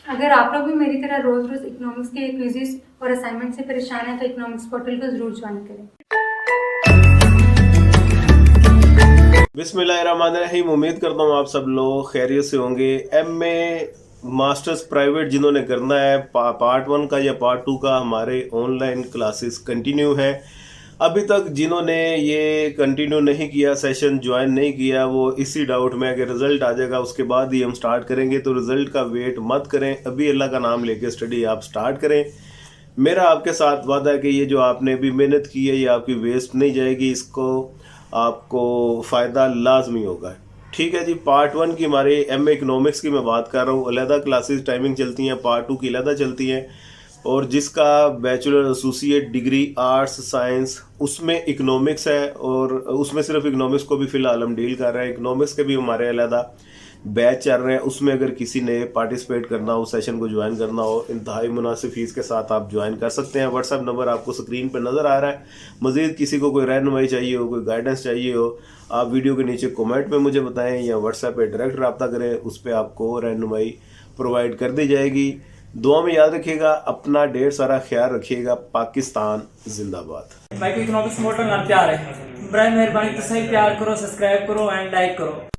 अगर आप लोग भी मेरी तरह रोज रोज इकोनॉमिक्स के क्विज़ेस और असाइनमेंट से परेशान हैं तो इकोनॉमिक्स पोर्टल को जरूर ज्वाइन करें। बिस्मिल्लाहिर्रहमानिर्रहीम। उम्मीद करता हूँ आप सब लोग खैरियत से होंगे। एमए मास्टर्स प्राइवेट जिन्होंने करना है, पार्ट 1 का या पार्ट 2 का हमारे ऑनलाइन क्लासेस कंटिन्यू है। अभी तक जिन्होंने ये कंटिन्यू नहीं किया, सेशन ज्वाइन नहीं किया, वो इसी डाउट में है कि रिजल्ट आ जाएगा उसके बाद ही हम स्टार्ट करेंगे। तो रिजल्ट का वेट मत करें, अभी अल्लाह का नाम लेके स्टडी आप स्टार्ट करें। मेरा आपके साथ वादा है कि ये जो आपने अभी मेहनत की है ये आपकी वेस्ट नहीं जाएगी, इसको आपको फ़ायदा लाजमी होगा। ठीक है जी। पार्ट 1 की हमारे एमए इकोनॉमिक्स की मैं बात कर रहा हूँ। अलहदा क्लासेस टाइमिंग चलती हैं, पार्ट 2 की अलहदा चलती हैं। और जिसका bachelor associate degree arts science उसमें इकोनॉमिक्स है, और उसमें सिर्फ इकोनॉमिक्स को भी फ़िलहाल हम डील कर रहे हैं। इकोनॉमिक्स के भी हमारे अलहदा बैच चल रहे हैं। उसमें अगर किसी ने पार्टिसिपेट करना हो, सेशन को ज्वाइन करना हो, इंतहाई मुनासिब फीस के साथ आप ज्वाइन कर सकते हैं। व्हाट्सएप नंबर आपको स्क्रीन पर नज़र आ रहा है। मज़ीद किसी को कोई रहनुमाई चाहिए हो, कोई गाइडेंस चाहिए हो, आप वीडियो के नीचे कमेंट में मुझे बताएं या व्हाट्सएप पे डायरेक्ट रब्ता करें, उस पर आपको रहनुमाई प्रोवाइड कर दी जाएगी। दुआ में याद रखिएगा, अपना ढेर सारा ख्याल रखिएगा। पाकिस्तान जिंदाबाद। भाई को इकोनॉमिक्स मोटर नाल प्यार है, बराए मेहरबानी तुसीं प्यार करो, सब्सक्राइब करो एंड लाइक करो।